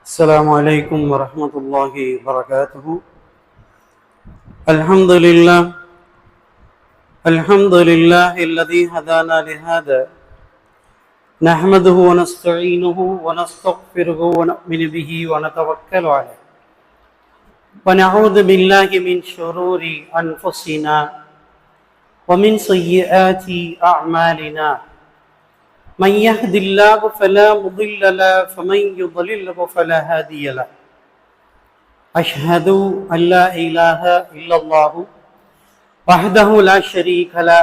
السلام عليكم ورحمة الله وبركاته. الحمد لله الذي هدانا لهذا، نحمده ونستعينه ونستغفره ونؤمن به ونتوكل عليه، ونعوذ بالله من شرور أنفسنا ومن سيئات أعمالنا. من يهد الله فلا مضل له ومن يضلل فلا هادي له. أشهد أن لا إله إلا الله وحده لا شريك له،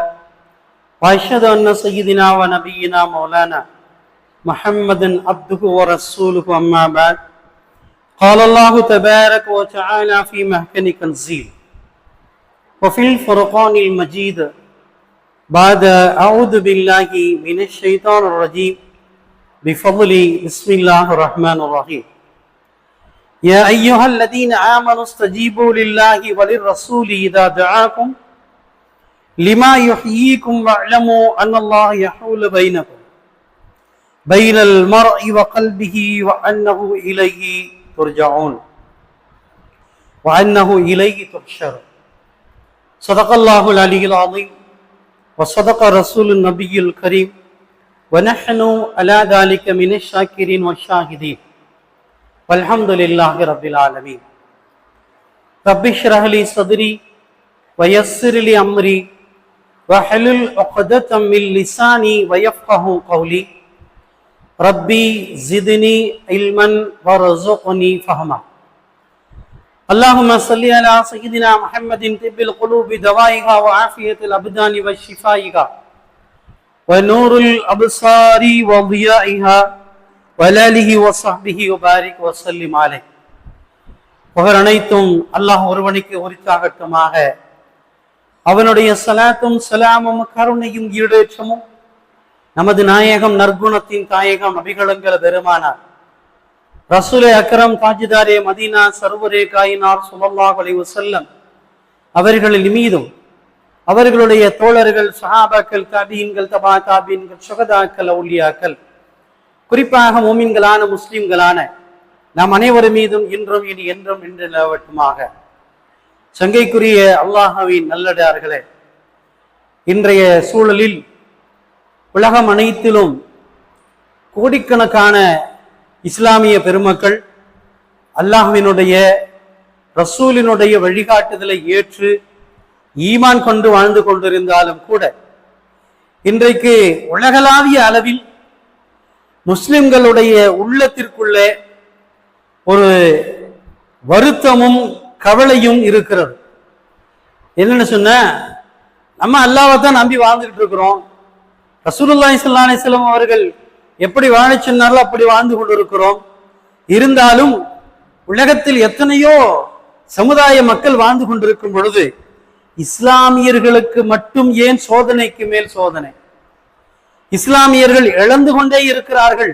وأشهد أن سيدنا ونبينا مولانا محمدا عبده ورسوله. أما بعد، قال الله تبارك وتعالى في محكم تنزيل وفي الفرقان المجيد بعد أعوذ بالله من الشيطان الرجيم بفضل بسم الله الرحمن الرحيم. يا أيها الذين آمنوا استجيبوا لله وللرسول إذا دعاكم لما يحييكم واعلموا أن الله يحول بين المرء وقلبه وأنه إليه ترجعون وأنه إليه تحشرون. صدق الله العلي العظيم وصدق رسول النبي الكريم، ونحن على ذلك من الشاكرين والشاهدين، والحمد لله رب العالمين. رب اشرح لي صدري ويسر لي أمري واحلل عقدة من لساني ويفقهوا قولي. ربي زدني علما وارزقني فهما. اللهم صل على سيدنا محمد طب القلوب دوائها وعافية الأبدان وشفائها ونور الأبصار وضيائها وآله وصحبه وبارك وسلم عليه. புகழ் அனைத்தும் அல்லாஹ் ஒருவனுக்கு உரித்தாகட்டுமாக. அவனுடைய சலாத்தும் சலாமும் கருணையும் ஈடேற்றமும் நமது நாயகம் நற்குணத்தின் தாயகம் நபிகளங்கல பெருமானார் ரசூலே அக்ரம் தாஜிதாரே மதீனா சர்வரே காயினார் ஸல்லல்லாஹு அலைஹி வஸல்லம் அவர்களின் மீதும் அவர்களுடைய தோழர்கள் சஹாபாக்கள் தாபீன்கள் தபா தாபீன்கள் சுஹதாக்கள் அவுலியாக்கள் குறிப்பாக மோமின்களான முஸ்லிம்களான நாம் அனைவரும் மீதும் இன்றும் இனி என்றும் என்று நிலவட்டுமாக. சங்கைக்குரிய அல்லாஹ்வின் நல்லடியார்களே, இன்றைய சூழலில் உலகம் அனைத்திலும் கோடிக்கணக்கான இஸ்லாமிய பெருமக்கள் அல்லாஹ்வினுடைய ரசூலினுடைய வழிகாட்டுதலை ஏற்று ஈமான் கொண்டு வாழ்ந்து கொண்டிருந்தாலும் கூட இன்றைக்கு உலகளாவிய அளவில் முஸ்லிம்களுடைய உள்ளத்திற்குள்ளே ஒரு வருத்தமும் கவலையும் இருக்கிறது. என்னன்னு சொன்ன, நம்ம அல்லாஹ்வை தான் நம்பி வாழ்ந்துகிட்டு இருக்கிறோம். ரசூலுல்லாஹி ஸல்லல்லாஹு அலைஹி வஸல்லம் அவர்கள் எப்படி வாழ சொன்னார்களோ அப்படி வாழ்ந்து கொண்டிருக்கிறோம். இருந்தாலும் உலகத்தில் எத்தனையோ சமுதாய மக்கள் வாழ்ந்து கொண்டிருக்கும் பொழுது இஸ்லாமியர்களுக்கு மட்டும் ஏன் சோதனைக்கு மேல் சோதனை? இஸ்லாமியர்கள் இழந்து கொண்டே இருக்கிறார்கள்.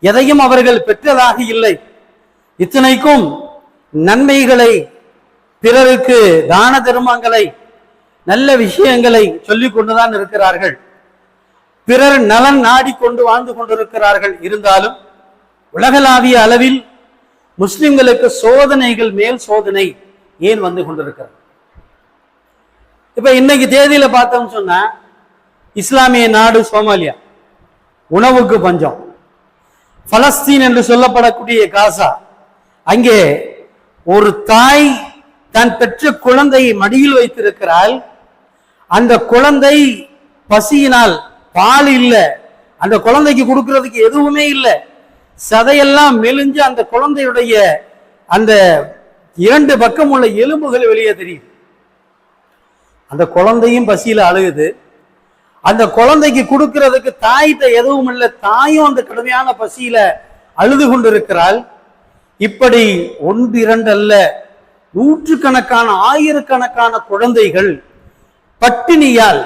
எதையும் அவர்கள் பெற்றதாக இல்லை. இத்தனைக்கும் நன்மைகளை, பிறருக்கு தான தர்மங்களை, நல்ல விஷயங்களை சொல்லிக் கொண்டுதான் இருக்கிறார்கள். பிறர் நலன் நாடிக்கொண்டு வாழ்ந்து கொண்டிருக்கிறார்கள். இருந்தாலும் உலகளாவிய அளவில் முஸ்லிம்களுக்கு சோதனைகள் மேல் சோதனை ஏன் வந்து கொண்டிருக்கிறது? இப்ப இன்னைக்கு தேதியில பார்த்தோம்னு சொன்னா, இஸ்லாமிய நாடு சோமாலியா, உணவுக்கு பஞ்சம். பலஸ்தீன் என்று சொல்லப்படக்கூடிய காசா, அங்கே ஒரு தாய் தன் பெற்ற குழந்தையை மடியில் வைத்திருக்கிறாள். அந்த குழந்தை பசியினால், பால் இல்லை, அந்த குழந்தைக்கு கொடுக்கறதுக்கு எதுவுமே இல்லை, சதையெல்லாம் மெலிஞ்சு அந்த குழந்தையுடைய அந்த இரண்டு பக்கம் உள்ள எலும்புகள் வெளியே தெரியுது. அந்த குழந்தையும் பசியில அழுகுது. அந்த குழந்தைக்கு கொடுக்கறதுக்கு தாய்கிட்ட எதுவும் இல்லை, தாயும் அந்த கடுமையான பசியில அழுது கொண்டிருக்கிறாள். இப்படி ஒன்று இரண்டு அல்ல, நூற்றுக்கணக்கான ஆயிரக்கணக்கான குழந்தைகள் பட்டினியால்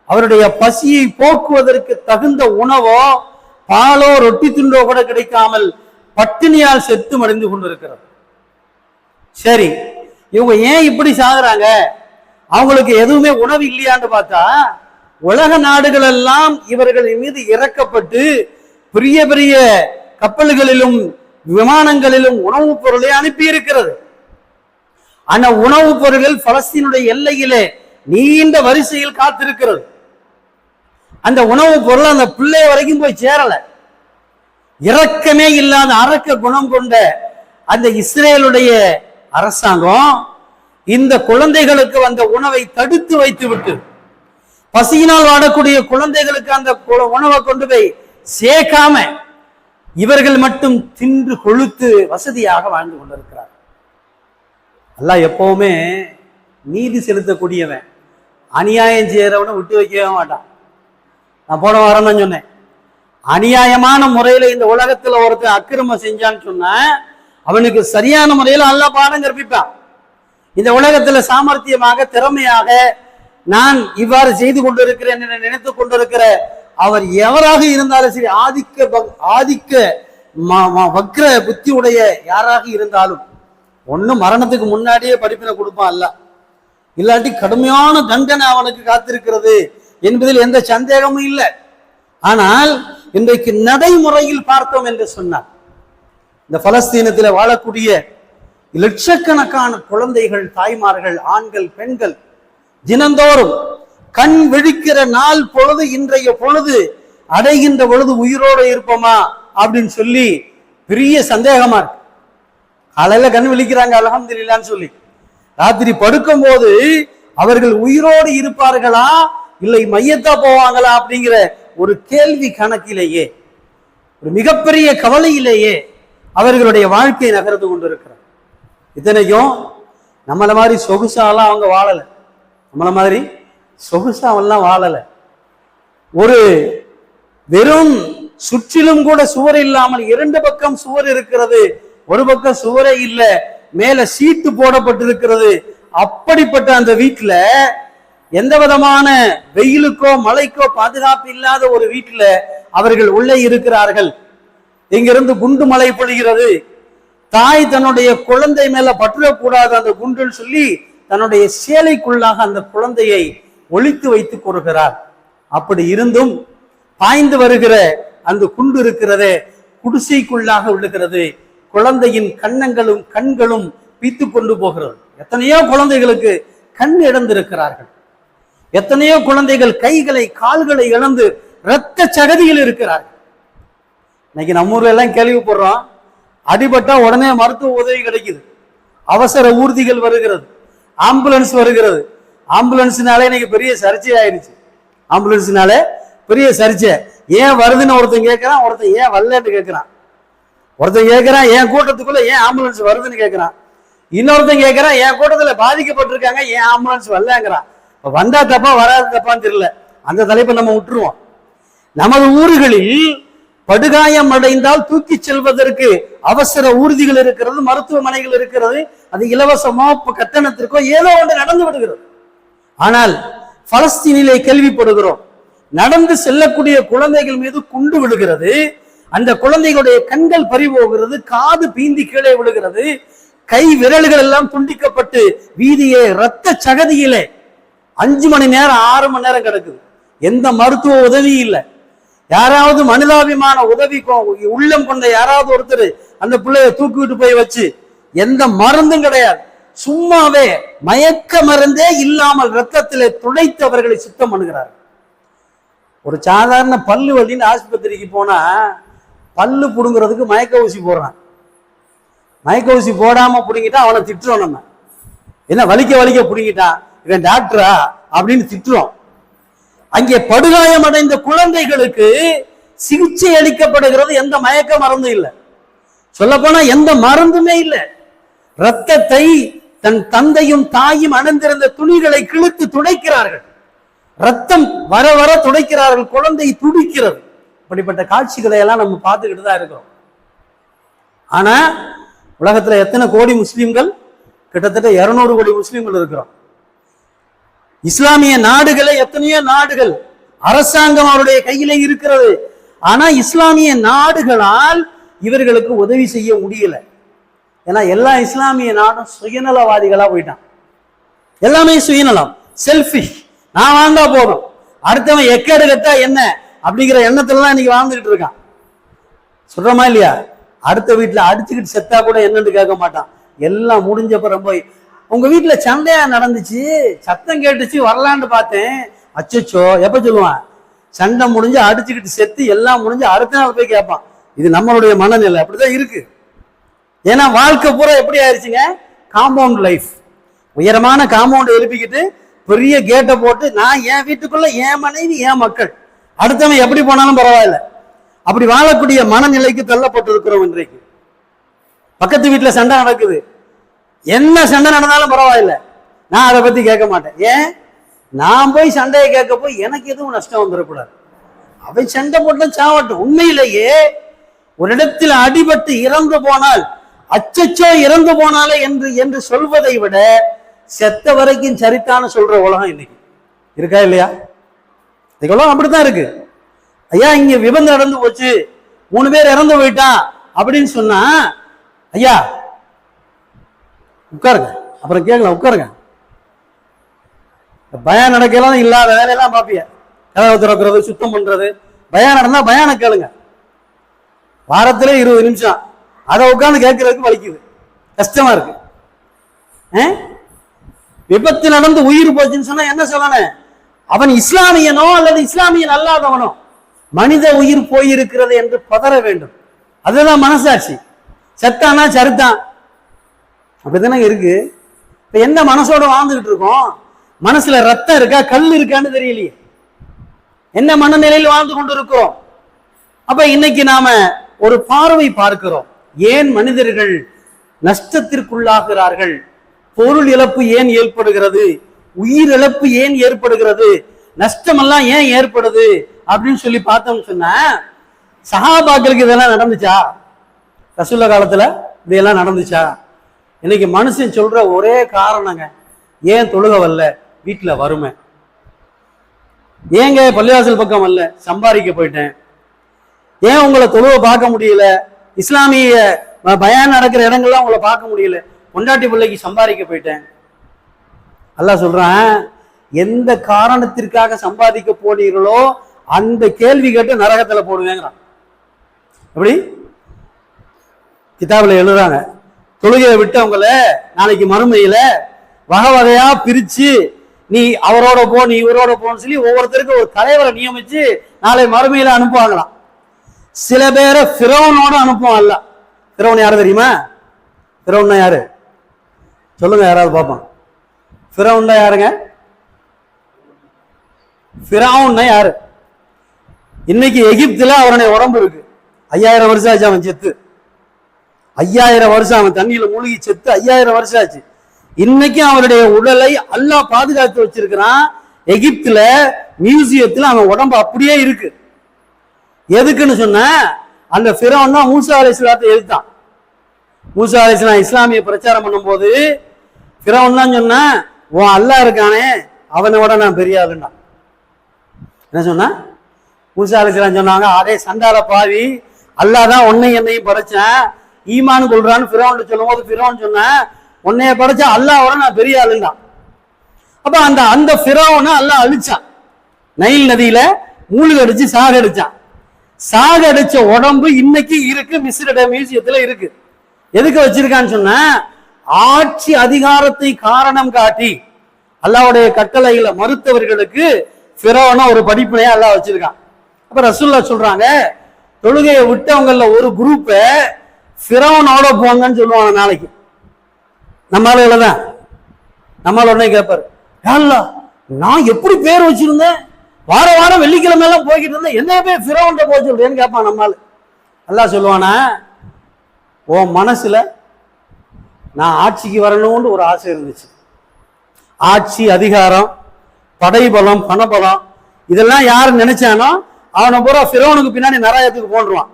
அவருடைய பசியை போக்குவதற்கு தகுந்த உணவோ பாலோ ரொட்டி துண்டோ கூட கிடைக்காமல் பட்டினியால் செத்து மடிந்து கொண்டிருக்கிறது. சரி, இவங்க ஏன் இப்படி சாகுறாங்க? அவங்களுக்கு எதுவுமே உணவு இல்லையான்னு பார்த்தா, உலக நாடுகள் எல்லாம் இவர்களின் மீது இறக்கப்பட்டு பெரிய பெரிய கப்பல்களிலும் விமானங்களிலும் உணவுப் பொருளை அனுப்பி இருக்கிறது. அந்த உணவுப் பொருள்கள் பலஸ்தீனுடைய எல்லையிலே நீண்ட வரிசையில் காத்திருக்கிறது. அந்த உணவுப் பொருள் அந்த பிள்ளை வரைக்கும் போய் சேரல. இரக்கமே இல்லாத அரக்க குணம் கொண்ட அந்த இஸ்ரேலுடைய அரசாங்கம் இந்த குழந்தைகளுக்கு வந்த உணவை தடுத்து வைத்து விட்டு பசியினால் வாடக்கூடிய குழந்தைகளுக்கு அந்த உணவை கொண்டு போய் சேர்க்காம இவர்கள் மட்டும் தின்று கொழுத்து வசதியாக வாழ்ந்து கொண்டிருக்கிறார். அல்லாஹ் எப்பவுமே நீதி செலுத்தக்கூடியவன், அநியாயம் செய்யறவனை விட்டு வைக்கவே மாட்டான். நான் போன வாரம் தான் சொன்னேன், அநியாயமான முறையில இந்த உலகத்துல ஒருத்தர் அக்கிரமம் செஞ்சான்னு சொன்னா அவனுக்கு சரியான முறையில அல்லாஹ் பாடம் கற்பிப்பான். இந்த உலகத்துல சாமர்த்தியமாக திறமையாக நான் இவ்வாறு செய்து கொண்டிருக்கிறேன் என நினைத்து கொண்டிருக்கிற அவர் எவராக இருந்தாலும் சரி, ஆதிக்க வக்ர புத்தி உடைய யாராக இருந்தாலும் ஒன்னும் மரணத்துக்கு முன்னாடியே படிப்பினை கொடுப்பான் அல்ல, இல்லாட்டி கடுமையான தண்டனை அவனுக்கு காத்திருக்கிறது என்பதில் எந்த சந்தேகமும் இல்லை. ஆனால் இன்றைக்கு நடைமுறையில் பார்த்தோம் என்று சொன்னார், இந்த பலஸ்தீனத்தில் வாழக்கூடிய லட்சக்கணக்கான குழந்தைகள், தாய்மார்கள், ஆண்கள், பெண்கள் தினந்தோறும் கண் விழிக்கிற நாள் பொழுது இன்றைய பொழுது அடைகின்ற பொழுது உயிரோடு இருப்போமா அப்படின்னு சொல்லி பெரிய சந்தேகமா இருக்கு. காலையில கண் விழிக்கிறாங்க அல்ஹம்துலில்லாஹ்னு சொல்லி, ராத்திரி படுக்கும் போது அவர்கள் உயிரோடு இருப்பார்களா இல்லை மையத்தா போவாங்களா அப்படிங்கிற ஒரு கேள்வி கணக்கிலேயே, ஒரு மிகப்பெரிய கவலையிலேயே அவர்களுடைய வாழ்க்கை நகர்ந்து கொண்டிருக்கிறார். இத்தனைக்கும் நம்மள மாதிரி சொகுசாலாம் அவங்க வாழல, நம்மள மாதிரி சொகுசாவெல்லாம் வாழல. ஒரு வெறும் சுற்றிலும் கூட சுவர் இல்லாமல் இரண்டு பக்கம் சுவர் இருக்கிறது, ஒரு பக்கம் சுவரே இல்லை, மேல சீட்டு போடப்பட்டிருக்கிறது. அப்படிப்பட்ட அந்த வீட்டுல எந்த விதமான வெயிலுக்கோ மழைக்கோ பாதுகாப்பு இல்லாத ஒரு வீட்டுல அவர்கள் உள்ளே இருக்கிறார்கள். இங்கிருந்து குண்டு மழை பொழிகிறது. தாய் தன்னுடைய குழந்தை மேல பற்றக்கூடாது அந்த குண்டுன்னு சொல்லி தன்னுடைய சேலைக்குள்ளாக அந்த குழந்தையை ஒளித்து வைத்துக் கொள்கிறார். அப்படி இருந்தும் பாய்ந்து வருகிற அந்த குண்டு இருக்கிறதே குடிசைக்குள்ளாக விழுகிறது. குழந்தையின் கன்னங்களும் கண்களும் பீத்து கொண்டு போகிறது. எத்தனையோ குழந்தைகளுக்கு கண் இழந்திருக்கிறார்கள். எத்தனையோ குழந்தைகள் கைகளை கால்களை இழந்து இரத்த சகதியில் இருக்கிறார்கள். இன்னைக்கு நம்ம ஊர்ல எல்லாம் கேள்விப்படுறோம், அடிபட்டா உடனே மருத்துவ உதவி கிடைக்குது, அவசர ஊர்திகள் வருகிறது, ஆம்புலன்ஸ் வருகிறது. ஆம்புலன்ஸ்னாலே இன்னைக்கு பெரிய சர்ச்சை ஆயிடுச்சு. ஆம்புலன்ஸ்னாலே பெரிய சர்ச்சை. ஏன் வருதுன்னு ஒருத்தன் கேட்கிறான், ஒருத்தன் ஏன் வரலன்னு கேட்கிறான். ஒருத்தன் கேட்கிறான் ஏன் கூட்டத்துக்குள்ள ஏன் ஆம்புலன்ஸ் வருதுன்னு கேட்கிறான். இன்னொருத்தன் கேட்கிறான் என் கூட்டத்துல பாதிக்கப்பட்டிருக்காங்க ஏன் ஆம்புலன்ஸ் வரலங்கிறான். வந்தா தப்பா வராது தப்பான்னு தெரியல, அந்த தலைப்பை நம்ம விட்டுருவோம். நமது ஊர்களில் படுகாயம் அடைந்தால் தூக்கி செல்வதற்கு அவசர ஊர்திகள் இருக்கிறது, மருத்துவமனைகள் இருக்கிறது. அது இலவசமோ கட்டணத்திற்கோ ஏதோ ஒன்று நடந்து விடுகிறது. ஆனால் பலஸ்தீனிலே கேள்விப்படுகிறோம், நடந்து செல்லக்கூடிய குழந்தைகள் மீது குண்டு விழுகிறது, அந்த குழந்தைகளுடைய கண்கள் பறிபோகிறது, காது பீந்தி கீழே விழுகிறது, கை விரல்கள் எல்லாம் துண்டிக்கப்பட்டு வீதியே இரத்த சகதியிலே 5 மணி நேரம் 6 மணி நேரம் கிடக்குது. எந்த மருத்துவ உதவி இல்லை. யாராவது மனிதாபிமான உதவி உள்ளம் கொண்ட யாராவது ஒருத்தர் அந்த பிள்ளைய தூக்கிவிட்டு போய் வச்சு, எந்த மருந்தும் கிடையாது, சும்மாவே மயக்க மருந்தே இல்லாமல் ரத்தத்திலே துடைத்து அவர்களை சுத்தம் பண்ணுகிறார். ஒரு சாதாரண பல்லு வலின்னு ஆஸ்பத்திரிக்கு போனா பல்லு புடுங்கிறதுக்கு மயக்க ஊசி போடுறான். மயக்க ஊசி போடாம புடுங்கிட்டா அவனை திட்டுறோம். நம்ம என்ன வலிக்க வலிக்க புடுங்கிட்டான், இவன் டாக்டரா அப்படின்னு திட்டுறோம். அங்கே படுகாயம் அடைந்த குழந்தைகளுக்கு சிகிச்சை அளிக்கப்படுகிறது. எந்த மயக்க மருந்து இல்லை, சொல்ல போனா எந்த மருந்துமே இல்லை. ரத்தத்தை தன் தந்தையும் தாயும் அணிந்திருந்த துணிகளை கிழித்து துடைக்கிறார்கள். ரத்தம் வர வர துடைக்கிறார்கள், குழந்தை துடிக்கிறது. இப்படிப்பட்ட காட்சிகளை எல்லாம் நம்ம பார்த்துக்கிட்டு தான் இருக்கிறோம். ஆனா உலகத்துல எத்தனை கோடி முஸ்லிம்கள்? கிட்டத்தட்ட 200 கோடி முஸ்லிம்கள் இருக்கிறோம். இஸ்லாமிய நாடுகளே எத்தனையோ நாடுகள், அரசாங்கம் அவருடைய கையிலே இருக்கிறது. ஆனா இஸ்லாமிய நாடுகளால் இவர்களுக்கு உதவி செய்ய முடியல. ஏன்னா எல்லா இஸ்லாமிய நாடும் சுயநலவாதிகளா போயிட்டான். எல்லாமே சுயநலம், செல்ஃபிஷ். நான் வாழ்ந்தா போதும், அடுத்தவன் எக்கேடு கட்டா என்ன அப்படிங்கிற எண்ணத்துல தான் இன்னைக்கு வாழ்ந்துகிட்டு இருக்கான். சொல்றோமா இல்லையா? அடுத்த வீட்டுல அடிச்சுக்கிட்டு செத்தா கூட என்னன்னு கேட்க மாட்டான். எல்லாம் முடிஞ்சப்பறம் போய், உங்க வீட்டுல சண்டையா நடந்துச்சு, சத்தம் கேட்டுச்சு, வரலான்னு பார்த்தேன். அச்சச்சோ, எப்ப சொல்லுவான்? சண்டை முடிஞ்சு அடிச்சுக்கிட்டு செத்து எல்லாம் முடிஞ்சு அடுத்த நாள் போய் கேட்பான். இது நம்மளுடைய மனநிலை அப்படிதான் இருக்கு. ஏன்னா வாழ்க்கை பூரா எப்படி ஆயிடுச்சுங்க? Compound life. உயரமான காம்பவுண்ட் எழுப்பிக்கிட்டு பெரிய கேட்டை போட்டு நான் என் வீட்டுக்குள்ள என் மனைவி என் மக்கள், அடுத்தவன் எப்படி போனாலும் பரவாயில்ல, அப்படி வாழக்கூடிய மனநிலைக்கு தள்ளப்பட்டு இருக்கிறோம் இன்றைக்கு. பக்கத்து வீட்டுல சண்டை நடக்குது, என்ன சண்டை நடந்தாலும் பரவாயில்ல, நான் அதை பத்தி கேட்க மாட்டேன். ஏன்? நான் போய் சண்டையை கேட்க போய் எனக்கு எதுவும் நஷ்டம் வந்துடக்கூடாது. அவன் சண்டை போட்டு சாவட்டும். உண்மையிலேயே ஒரு இடத்தில் அடிபட்டு இறந்து போனால் அச்சச்சோ இறந்து போனாலே என்று சொல்வதை விட செத்த வரைக்கும் சரித்தான சொல்ற உலகம் இன்னைக்கு இருக்கா இல்லையா? இந்த உலகம் அப்படித்தான் இருக்கு. ஐயா இங்க விபத்து நடந்து போச்சு, 3 பேர் இறந்து போயிட்டான் அப்படின்னு சொன்னா, ஐயா உட்காருங்க, அப்புறம் கேட்கலாம், உட்காருங்க. பயம் நடக்கலாம், இல்லாத வேலையெல்லாம் பாப்பிய, கதவை திறக்கிறது, சுத்தம் பண்றது. பயம் நடந்தா பயான கேளுங்க. வாரத்திலே 20 நிமிஷம் அதை உட்காந்து கேட்கறதுக்கு வலிக்குது, கஷ்டமா இருக்கு. விபத்து நடந்து உயிர் போச்சுன்னு சொன்னா என்ன சொல்லணும்? அவன் இஸ்லாமியனோ அல்லது இஸ்லாமியன் அல்லாதவனோ மனித உயிர் போயிருக்கிறது என்று பதற வேண்டும். அதுதான் மனசாட்சி. செத்தானா சரித்தான், அப்படித்தானே இருக்கு. இப்ப என்ன மனசோட வாழ்ந்துகிட்டு இருக்கோம்? மனசுல ரத்தம் இருக்கா கல் இருக்கான்னு தெரியலையே. என்ன மனநிலையில் வாழ்ந்து கொண்டு இருக்கிறோம்? அப்ப இன்னைக்கு நாம ஒரு பார்வை பார்க்கிறோம். ஏன் மனிதர்கள் நஷ்டத்திற்குள்ளாகிறார்கள்? பொருள் இழப்பு ஏன் ஏற்படுகிறது? உயிர் இழப்பு ஏன் ஏற்படுகிறது? நஷ்டமெல்லாம் ஏன் ஏற்படுது அப்படின்னு சொல்லி பார்த்தோம்னு சொன்னா, சஹாபாக்களுக்கு இதெல்லாம் நடந்துச்சா? ரசூலுல்லாஹ் காலத்துல இதெல்லாம் நடந்துச்சா? இன்னைக்கு மனுஷன் சொல்ற ஒரே காரணங்க, ஏன் தொழுக வரல? வீட்டுல வறுமை. ஏங்க பள்ளிவாசல் பக்கம் வரல? சம்பாதிக்க போயிட்டேன். ஏன் உங்களை தொழுவ பார்க்க முடியல? இஸ்லாமிய பயான் நடக்கிற இடங்கள்லாம் உங்களை பார்க்க முடியல. பொண்டாட்டி பிள்ளைக்கு சம்பாதிக்க போயிட்டேன். அல்லாஹ் சொல்றான், எந்த காரணத்திற்காக சம்பாதிக்க போனீர்களோ அந்த கேள்வி கேட்டு நரகத்துல போடுவேங்கிறான். எப்படி கிதாபில் எழுதுறாங்க, தொழுகையை விட்டவங்களை நாளைக்கு மறுமையில வகை வகையா பிரிச்சு, நீ அவரோட போ, நீ இவரோட போன்னு சொல்லி ஒவ்வொருத்தருக்கும் ஒரு தலைவரை நியமிச்சு நாளை மறுமையில அனுப்புவாங்களாம். சில பேரை ஃபிரௌனோட அனுப்புவான் அல்ல. ஃபிரௌன் யாரு தெரியுமா? ஃபிரௌன்னா யாரு சொல்லுங்க, யாராவது பார்ப்போம். ஃபிரௌன்னா யாருங்க? ஃபிரௌன்னா யாரு? இன்னைக்கு எகிப்துல அவருடைய உடம்பு இருக்கு. 5000 வருஷம் ஆச்சு அவன் செத்து. 5000 வருஷம் அவன் தண்ணியில மூழ்கி செத்து 5000 வருஷம் ஆச்சு. இன்னைக்கு அவருடைய உடலை அல்லாஹ் பாதுகாத்து வச்சிருக்கிறான். எகிப்துல மியூசியத்துல அவன் உடம்பு அப்படியே இருக்கு. எதுக்குன்னு சொன்ன, அந்த ஃபிரௌன் தான் மூசா அலைஹிஸ்ஸலாத்தை எதிர்த்தான். மூசா அலைஹிஸ்ஸலாம் இஸ்லாமிய பிரச்சாரம் பண்ணும் போது ஃபிரௌன் தான் சொன்னா, உன் அல்லாஹ் இருக்கானே அவனை விட நான் பெரிய ஆளுன்னா. என்ன சொன்னா? மூசா அலைஹிஸ்ஸலாம் சொன்னாங்க, அதே சண்டால பாவி, அல்லாஹ் தான் உன்னை என்னையும் படைச்சேன், ஈமான் கொள்றான்னு ஃபிரௌன் சொல்லும் போது ஃபிரௌன் சொன்ன, உன்னைய படைச்சா அல்லாஹ்வோட நான் பெரிய ஆளுந்தான். அப்ப அந்த ஃபிரௌனை அல்லாஹ் அழிச்சான். நைல் நதியில மூழ்கடிச்சு சாகடிச்சான். சாகடிச்ச உடம்பு இன்னைக்கு இருக்கு, மிஸ்ர மியூசியத்துல இருக்கு. எதுக்கு வச்சிருக்கான்னு சொன்ன, ஆட்சி அதிகாரத்தை காரணம் காட்டி அல்லாஹ்வுடைய கட்டளைகளை மறுத்தவர்களுக்கு ஃபிரௌனை ஒரு படிப்பினையா அல்லாஹ் வச்சிருக்கான். அப்ப ரசூலுல்லாஹ் சொல்றாங்க, தொழுகையை விட்டவங்கள ஒரு குரூப்ப ஃபிரௌனோட போங்கன்னு சொல்லுவாங்க நாளைக்கு. நம்மளால தான் நம்மளால உடனே கேட்பாரு, அல்லாஹ் நான் எப்படி பேர் வச்சிருந்தேன், வார வாரம் வெள்ளிக்கிழமை எல்லாம் போய்கிட்டு இருந்தேன், என்ன பேர் ஃபிரௌன்ட்ட போக சொல்றேன்னு கேட்பான் நம்மால. அல்லாஹ் சொல்லுவானா, உன் மனசுல நான் ஆட்சிக்கு வரணும்னு ஒரு ஆசை இருந்துச்சு. ஆட்சி அதிகாரம் படைபலம் பணபலம் இதெல்லாம் யாரு நினைச்சானோ அவனை பூரா ஃபிரௌனுக்கு பின்னாடி நரகத்துக்கு போன்றுவான்.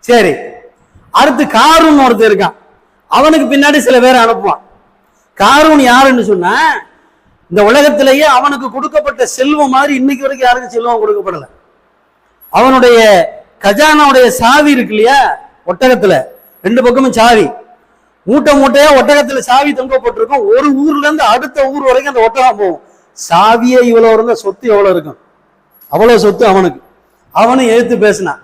சரி, அடுத்து காரூன் ஒருத்தர் இருக்கான், அவனுக்கு பின்னாடி சில பேர் அனுப்புவான். காரூன் யாருன்னு சொன்னா, இந்த உலகத்திலேயே அவனுக்கு கொடுக்கப்பட்ட செல்வம் மாதிரி இன்னைக்கு வரைக்கும் யாருக்கும் செல்வம் கொடுக்கப்படல. அவனுடைய கஜானாவுடைய சாவி இருக்கு இல்லையா, ஒட்டகத்துல 2 பக்கமும் சாவி, மூட்டை மூட்டையா ஒட்டகத்துல சாவி தொங்கப்பட்டிருக்கும். ஒரு ஊர்ல இருந்து அடுத்த ஊர் வரைக்கும் அந்த ஒட்டகம் போகும். சாவியே இவ்வளவு இருந்தா சொத்து எவ்வளவு இருக்கும், அவ்வளவு சொத்து அவனுக்கு. அவனும் எழுத்து பேசினான்.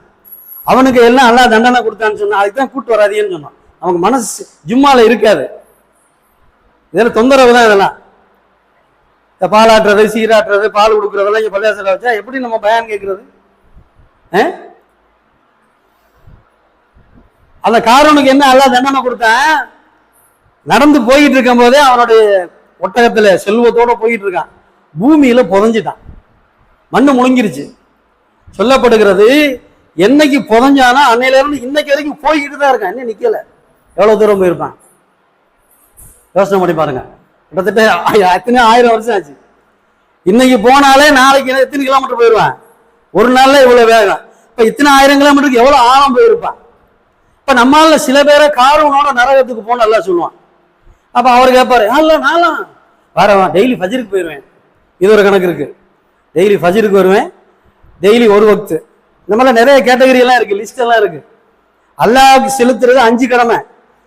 அவனுக்கு எல்லாம் அல்லா தண்டனை கொடுத்தான்னு சொன்னா அதுக்குதான் கூட்டு வராதீன்னு சொன்னான். அவங்க மனசு ஜும்மால இருக்காது, இதெல்லாம் தொந்தரவு தான். இதெல்லாம் இந்த பாலாட்டுறது, சீராட்டுறது, பால் கொடுக்குறதெல்லாம் இங்க பள்ளியாசல வச்சா எப்படி நம்ம பயான் கேட்கறது? அந்த காரனுக்கு என்ன அல்லா தண்டனை கொடுத்தான்? நடந்து போயிட்டு இருக்கும் போதே அவனுடைய ஒட்டகத்துல செல்வத்தோட போயிட்டு இருக்கான், பூமியில புதஞ்சிட்டான், மண்ணு முழுங்கிருச்சு. சொல்லப்படுகிறது என்னைக்கு புதஞ்சானா அன்னையில இருந்து இன்னைக்கு வரைக்கும் போய்கிட்டு தான் இருக்கான், இன்னும் நிக்கல. எவ்வளவு தூரம் போயிருப்பான் யோசனை பண்ணி பாருங்க. கிட்டத்தட்ட எத்தனை 1000 வருஷம் ஆச்சு. இன்னைக்கு போனாலே நாளைக்கு எத்தனை கிலோமீட்டர் போயிடுவான், ஒரு நாள்ல இவ்வளவு வேகம். இப்ப இத்தனை 1000 கிலோமீட்டருக்கு எவ்வளவு ஆழம் போயிருப்பான். இப்ப நம்மளால சில பேரை காரணோட நரகத்துக்கு போன நல்லா சொல்லுவான். அப்ப அவர் கேட்பாரு, அல்ல நான்லாம் வரவன் டெய்லி ஃபஜ்ருக்கு போயிடுவேன். இது ஒரு கணக்கு இருக்கு, டெய்லி ஃபஜ்ருக்கு வருவேன், டெய்லி ஒரு வக்து. இந்த மாதிரிலாம் நிறைய கேட்டகரி எல்லாம் இருக்கு, லிஸ்ட் எல்லாம் இருக்கு. அல்லாஹ்வுக்கு செலுத்துறது 5 கடமை,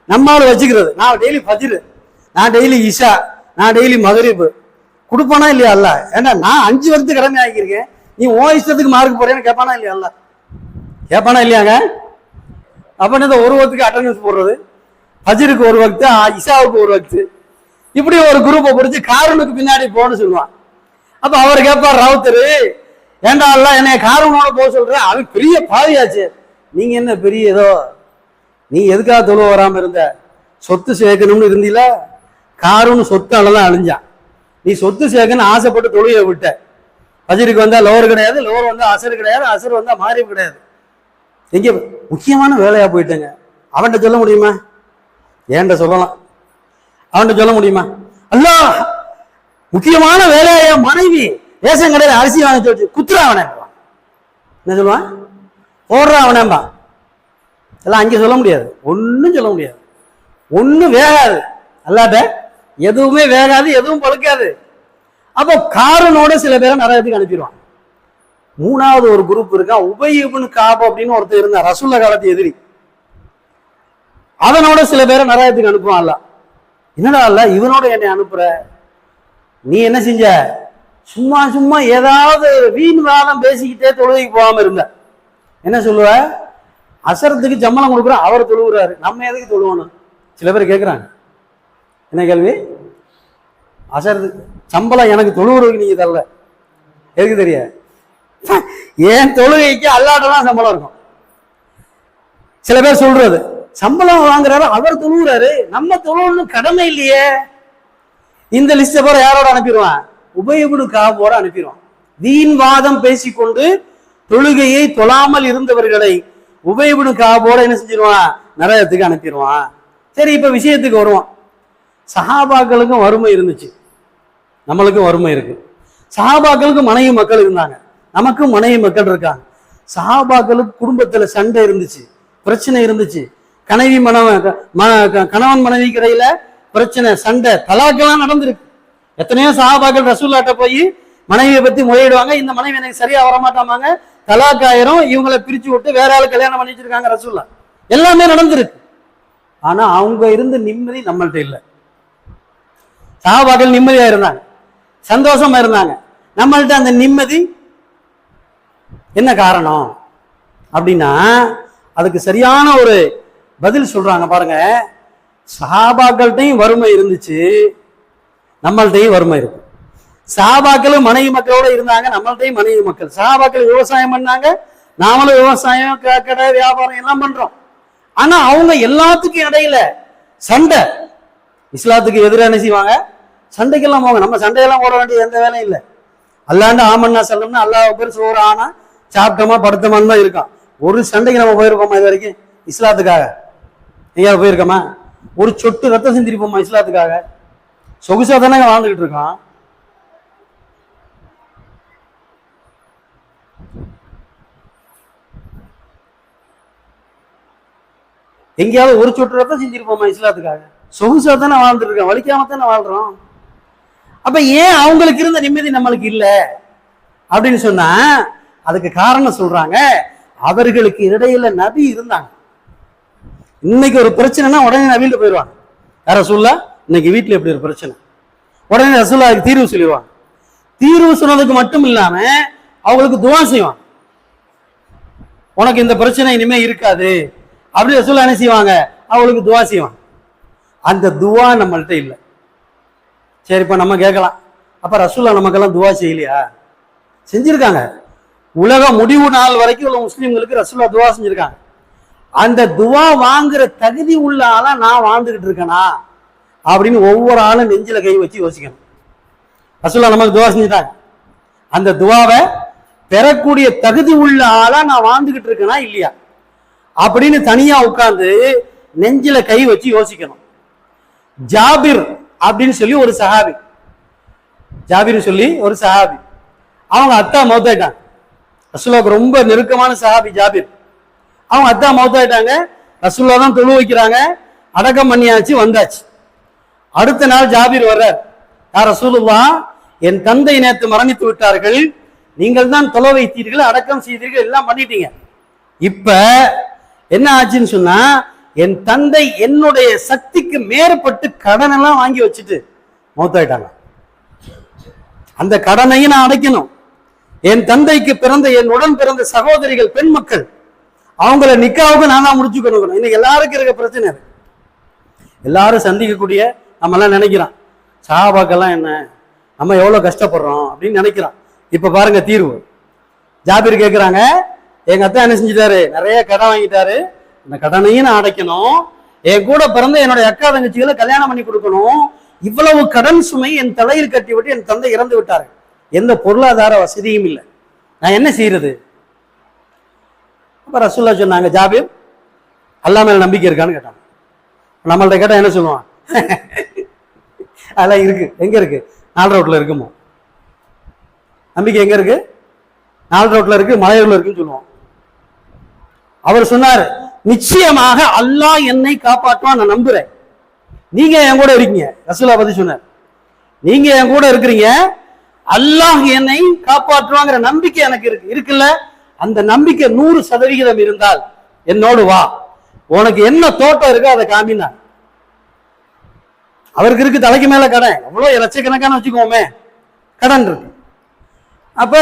நம்மால வச்சுக்கிறது. நான் டெய்லி ஃபஜ்ரு, நான் டெய்லி இஷா, நான் டெய்லி மகரிப். கொடுப்பானா இல்லையா அல்ல? ஏன்னா நான் 5 வக்து கடமை ஆக்கியிருக்கேன், நீ ஓ இஷ்டத்துக்கு மார்க் போறேன்னு கேட்பானா இல்லையா அல்ல? கேட்பானா இல்லையாங்க? அப்ப இந்த ஒரு வக்துக்கு அட்டண்டன்ஸ் போடுறது, ஃபஜ்ருக்கு ஒரு வக்து, இஷாவுக்கு ஒரு வக்து, இப்படி ஒரு குரூப்பை பிடிச்சி காரனுக்கு பின்னாடி போன்னு சொல்லுவான். அப்ப அவர் கேட்பார் ராவுத்தரு, ஏண்டா அல்ல என்னைய காரணோட போக சொல்ற, அவன் பெரிய பாவியாச்சு, நீங்க என்ன பெரிய ஏதோ, நீ எதுக்காக தொழுவ வராம இருந்த? சொத்து சேர்க்கணும்னு இருந்தீல, காருன்னு சொத்தாலதான் அழிஞ்சான். நீ சொத்து சேர்க்கணும்னு ஆசைப்பட்டு தொழுவை விட்ட. ஃபஜ்ருக்கு வந்தா லோவர் கிடையாது, லோவர் வந்தா அசர் கிடையாது, அசர் வந்தா மாரிப் கிடையாது. எங்க முக்கியமான வேலையா போயிட்டேங்க. அவன்கிட்ட சொல்ல முடியுமா? ஏன்ட சொல்லலாம், அவன்கிட்ட சொல்ல முடியுமா? அல்லாஹ் முக்கியமான வேலையா மனைவி ரேஷன் கடையில் அரிசி வாங்கி வச்சு குத்துறா அவனை, என்ன சொல்லுவான்? போடுறா அவனேம்பா. எல்லாம் அங்கே சொல்ல முடியாது, ஒன்றும் சொல்ல முடியாது, ஒன்றும் வேகாது. அல்லாட்ட எதுவுமே வேகாது, எதுவும் பழுக்காது. அப்போ காரனோட சில பேரை நரகத்துக்கு அனுப்பிடுவான். 3வது ஒரு குரூப் இருக்கா, உபை இப்னு காப் அப்படின்னு ஒருத்தர் இருந்தா, ரசூலுல்லாஹ் காலத்து எதிரி. அவனோட சில பேரை நரகத்துக்கு அனுப்புவான் அல்லாஹ். என்னடா அல்ல இவனோட என்னை அனுப்புற, நீ என்ன செஞ்ச? சும்மா சும்மா ஏதாவது வீண் வாதம் பேசிக்கிட்டே தொழுகைக்கு போகாம இருந்த. என்ன சொல்லுவ? அசரத்துக்கு சம்பளம் கொடுக்குற அவர் தொழுகிறாரு, நம்ம எதுக்கு தொழுவணும்? சில பேர் கேட்குறாங்க, என்ன கேள்வி? அசரத்துக்கு சம்பளம் எனக்கு தொழுகிறதுக்கு நீங்க தரல, எதுக்கு தெரிய? ஏன் தொழுகைக்கு அல்லாட்டதான் சம்பளம் இருக்கும். சில பேர் சொல்றது, சம்பளம் வாங்குறாரு அவர் தொழுகிறாரு, நம்ம தொழுவணும் கடமை இல்லையே. இந்த லிஸ்ட போற யாரோட அனுப்பிடுவான்? உபை இப்னு காபோட அனுப்பிடுவான். வீண் வாதம் பேசிக்கொண்டு தொழுகையை தொழாமல் இருந்தவர்களை உபை இப்னு காபோட என்ன செஞ்சிருவான்? நரகத்துக்கு அனுப்பிடுவான். சரி, இப்ப விஷயத்துக்கு வருவான். சஹாபாக்களுக்கும் வறுமை இருந்துச்சு, நம்மளுக்கும் வறுமை இருக்கு. சஹாபாக்களுக்கும் மனைவி மக்கள் இருந்தாங்க, நமக்கும் மனைவி மக்கள் இருக்காங்க. சஹாபாக்களுக்கு குடும்பத்துல சண்டை இருந்துச்சு, பிரச்சனை இருந்துச்சு. கணவன் மனைவி இடையில பிரச்சனை, சண்டை, தலாக்கெல்லாம் நடந்திருக்கு. எத்தனையோ சஹாபாக்கள் ரசூலுல்லாஹ்ட்ட போய் மனைவியை பத்தி முறையிடுவாங்க, இந்த மனைவி எனக்கு சரியா வரமாட்டாமாங்க, தலாக் ஆயிரும், இவங்களை பிரிச்சு விட்டு வேற ஆளு கல்யாணம் பண்ணி வச்சிருக்காங்க ரசூலுல்லாஹ். எல்லாமே நடந்திருக்கு. ஆனா அவங்க இருந்த நிம்மதி நம்மள்ட்ட இல்லை. சஹாபாக்கள் நிம்மதியா இருந்தாங்க, சந்தோஷமா இருந்தாங்க. நம்மள்ட்ட அந்த நிம்மதி என்ன காரணம் அப்படின்னா, அதுக்கு சரியான ஒரு பதில் சொல்றாங்க பாருங்க. சஹாபாக்கள்கிட்டையும் வறுமை இருந்துச்சு, நம்மள்டையும் வறுமை இருக்கு. சஹாபாக்களும் மனைவி மக்களோட இருந்தாங்க, நம்மள்டையும் மனைவி மக்கள். சஹாபாக்கள் விவசாயம் பண்ணாங்க, நாமளும் விவசாயம், கடை, வியாபாரம் எல்லாம் பண்றோம். ஆனா அவங்க எல்லாத்துக்கும் இடையில சண்டை. இஸ்லாத்துக்கு எதிராக என்ன செய்வாங்க? சண்டைக்கெல்லாம் போவாங்க. நம்ம சண்டையெல்லாம் போட வேண்டிய எந்த வேலையும் இல்லை. அல்லாண்டு ஆமன்னா சொல்லணும்னா அல்லாஹ் பேர் சோறு ஆனா சாப்பிட்டோமா படுத்தமான்னு தான் இருக்கான். ஒரு சண்டைக்கு நம்ம போயிருக்கோமா இது வரைக்கும்? இஸ்லாத்துக்காக எங்கேயாவது போயிருக்கோமா? ஒரு சொட்டு ரத்தம் செஞ்சிருப்போமா இஸ்லாத்துக்காக? சொகுசா தானே வாழ்ந்துகிட்டு இருக்கான். எங்கேயாவது ஒரு சொட்டு ரத்தம் செஞ்சிருப்போமா இஸ்லாத்துக்காக? சொகுசா தானே வாழ்ந்துட்டு இருக்கோம், வலிக்காம தானே வாழ்றோம். அப்ப ஏன் அவங்களுக்கு இருந்த நிம்மதி நம்மளுக்கு இல்லை அப்படின்னு சொன்னா, அதுக்கு காரணம் சொல்றாங்க, அவர்களுக்கு இடையில நபி இருந்தாங்க. இன்னைக்கு ஒரு பிரச்சனைனா உடனே நபியில போயிடுவாங்க. ரசூலுல்லாஹ் இன்னைக்கு வீட்டுல எப்படி ஒரு பிரச்சனை, உடனே ரசூலுல்லாஹ் அதுக்கு தீர்வு சொல்லிடுவாங்க. தீர்வு சொன்னதுக்கு மட்டும் இல்லாம அவங்களுக்கு துஆ செய்வாங்க. உனக்கு இந்த பிரச்சனை இனிமே இருக்காது அப்படி ரசூலுல்லாஹ் என்ன செய்வாங்க, அவளுக்கு துவா செய்வாங்க. அந்த துவா நம்மள்ட்ட இல்லை. சரி, இப்ப நம்ம கேட்கலாம், அப்ப ரசூலுல்லாஹ் நமக்கெல்லாம் துவா செய்யலையா? செஞ்சிருக்காங்க. உலக முடிவு நாள் வரைக்கும் உள்ள முஸ்லீம்களுக்கு ரசூலுல்லாஹ் துவா செஞ்சிருக்காங்க. அந்த துவா வாங்குற தகுதி உள்ள ஆளா நான் வாழ்ந்துகிட்டு இருக்கேனா அப்படின்னு ஒவ்வொரு ஆளும் நெஞ்சில கை வச்சு யோசிக்கணும். ரசூலுல்லாஹ் நமக்கு துவா செஞ்சுட்டாங்க. அந்த துவாவை பெறக்கூடிய தகுதி உள்ள ஆளா நான் வாழ்ந்துகிட்டு இருக்கேனா இல்லையா அப்படின்னு தனியா உட்கார்ந்து நெஞ்சில கை வச்சு யோசிக்கணும். ஜாபிர் அப்படின்னு சொல்லி ஒரு சஹாபி, ஜாபிர் சொல்லி ஒரு சஹாபி, அவங்க அத்தா மௌத்தாயிட்டாங்க. ரசூலுல்லாஹ்வுக்கு ரொம்ப நெருக்கமான சஹாபி ஜாபிர். அவங்க அத்தா மௌத்தாயிட்டாங்க. ரசூலுல்லாஹ் தான் தொழு வைக்கிறாங்க, அடக்கம் பண்ணியாச்சு, வந்தாச்சு. அடுத்த நாள் ஜாபிர் வர்றார். யார் ரசூலுல்லாஹ், என் தந்தை நேற்று மரணித்து விட்டார்கள், நீங்கள் தான் தொலை வைத்தீர்கள், அடக்கம் செய்தீர்கள், எல்லாம் பண்ணிட்டீங்க. இப்ப என்ன ஆச்சுன்னு சொன்னா, என் தந்தை என்னுடைய சக்திக்கு மேற்பட்டு கடன் எல்லாம் வாங்கி வச்சுட்டு மௌத்தாயிட்டாங்க. அந்த கடனையும் நான் அடைக்கணும். என் தந்தைக்கு பிறந்த என் உடன் பிறந்த சகோதரிகள் பெண் மக்கள், அவங்கள நிக்காவுக்கு நான் தான் முடிச்சு கொடுக்கணும். இன்னைக்கு எல்லாருக்கும் இருக்க பிரச்சனை அது. எல்லாரும் சந்திக்கக்கூடிய நம்ம எல்லாம் நினைக்கிறோம், சஹாபாக்கெல்லாம் என்ன நம்ம எவ்வளவு கஷ்டப்படுறோம் அப்படின்னு நினைக்கிறோம். இப்ப பாருங்க தீர்வு. ஜாபிர் கேட்கிறாங்க, எங்க அத்தா என்ன செஞ்சிட்டாரு, நிறைய கடன் வாங்கிட்டாரு, இந்த கடனையும் நான் அடைக்கணும், என் கூட பிறந்த என்னுடைய அக்கா தங்கச்சிகளை கல்யாணம் பண்ணி கொடுக்கணும், இவ்வளவு கடன் சுமை என் தலையில் கட்டி விட்டு என் தந்தை இறந்து விட்டாரு, எந்த பொருளாதார வசதியும் இல்லை, நான் என்ன செய்யறது? அப்ப ரசூலுல்லாஹ் சொன்னாங்க, ஜாபிர் அல்லாஹ் மேல நம்பிக்கை இருக்கான்னு கேட்டாங்க. நம்மள்ட்ட கேட்டா என்ன சொல்லுவான், அதெல்லாம் இருக்கு. எங்க இருக்கு? 4 ரோட்ல இருக்குமோ. நம்பிக்கை எங்க இருக்கு? 4 ரோட்ல இருக்கு, மலையூர்ல இருக்குன்னு சொல்லுவோம். அவர் சொன்னார், நிச்சயமாக அல்லாஹ் என்னை காப்பாற்றுவான், நான் நம்புறேன், நீங்க என் கூட இருக்கீங்க. ரசூலுல்லாஹ் பத்தி சொன்னார், நீங்க என் கூட இருக்கிறீங்க, அல்லாஹ் என்னை காப்பாற்றுவாங்கிற நம்பிக்கை எனக்கு இருக்குல்ல, அந்த நம்பிக்கை 100% இருந்தால் என்னோடு வா, உனக்கு என்ன தோட்டம் இருக்கோ அதை காமினார். அவருக்கு இருக்கு தலைக்கு மேல கடன், எவ்வளவு லட்சக்கணக்கான வச்சுக்கோமே கடன் இருக்கு. அப்ப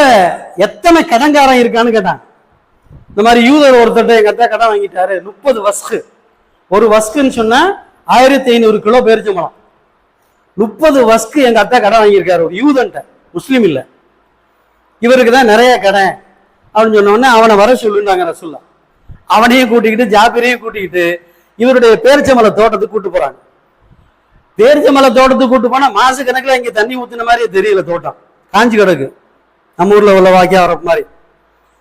எத்தனை கடன்காரன் இருக்கான்னு கேட்டாங்க. இந்த மாதிரி யூதர் ஒருத்தர் எங்க அத்தா கடன் வாங்கிட்டாரு, 30 வஸ்கு. ஒரு வஸ்குன்னு சொன்னா 1500 கிலோ பேரிச்சம்பழம். 30 வஸ்கு எங்க அத்தா கடன் வாங்கியிருக்காரு ஒரு யூதன்ட்ட, முஸ்லீம் இல்ல. இவருக்கு தான் நிறைய கடன் அப்படின்னு சொன்ன உடனே அவனை வர சொல்லுன்னாங்க ரசூலுல்லாஹ். அவனையும் கூட்டிக்கிட்டு ஜாபிரையும் கூட்டிக்கிட்டு இவருடைய பேரிச்சம்பழ தோட்டத்துக்கு கூட்டு போறாங்க. பேரிச்சம்பழ தோட்டத்துக்கு கூட்டு போனா மாச கணக்குல இங்க தண்ணி ஊத்துன மாதிரியே தெரியல, தோட்டம் காஞ்சி கிடக்கு. நம்ம ஊர்ல உள்ள வாக்கியா வர மாதிரி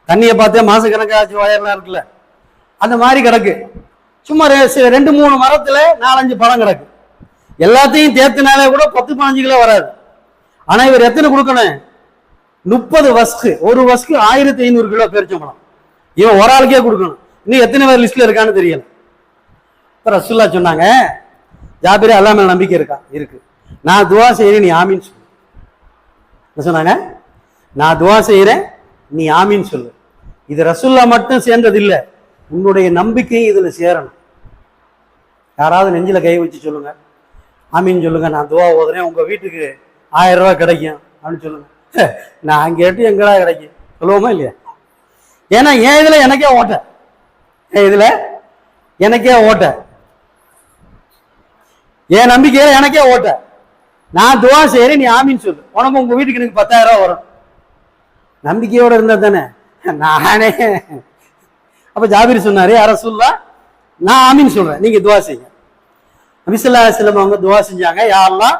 தண்ணியை பார்த்தே மாச கணக்காச்சு வயர்லாம் இருக்குல்ல, அந்த மாதிரி கிடக்கு. சும்மா 2-3 மரத்துல 4-5 பழம் கிடக்கு. எல்லாத்தையும் தேர்த்தினாலே கூட 10-15 கிலோ வராது. ஆனா இவர் எத்தனை கொடுக்கணும்? 30 வஸ்கு. ஒரு வஸ்கு 1500 கிலோ பேரிச்சம்பழம். இவன் ஒரு ஆளுக்கே கொடுக்கணும். இன்னும் எத்தனை பேர் லிஸ்ட்ல இருக்கான்னு தெரியல. இப்ப ரசூலுல்லாஹ் சொன்னாங்க, ஜாபிரே அல்லாஹ் மேல நம்பிக்கை இருக்கா? இருக்கு. நான் துவா செய்யறேன், நீ ஆமீன் சொல்லு. என்ன சொன்னாங்க? நான் துவா செய்யறேன், நீ ஆமீன் சொல்லு. இது ரசூலுல்லாஹ் மட்டும் சேர்ந்தது இல்ல, உன்னுடைய நம்பிக்கையும் இதுல சேரணும். யாராவது நெஞ்சில கை வச்சு சொல்லுங்க, ஆமீன் சொல்லுங்க, நான் துவா ஓதுறேன், உங்க வீட்டுக்கு 1000 ரூபாய் கிடைக்கும் அப்படின்னு சொல்லுங்க. நான் கேட்டு எங்கடா கிடைக்கும் சொல்லுவோமா இல்லையா? ஏன்னா என் இதுல எனக்கே ஓட்ட, இதுல எனக்கே ஓட்ட, என் நம்பிக்கையில எனக்கே ஓட்ட. நான் துவா செய்யறேன், நீ ஆமீன் சொல்லு, உனக்கு உங்க வீட்டுக்கு எனக்கு 10,000 ரூபாய் வரும். நம்பிக்கையோட இருந்தா தானே நானே. அப்ப ஜாபிர் சொன்னாரு, யா ரசூலுல்லாஹ் நான் ஆமீன் சொல்றேன், நீங்க துவா செய்யுங்க. நபி ஸல்லல்லாஹு அலைஹி வஸல்லம் அவங்க துவா செஞ்சாங்க, யா அல்லாஹ்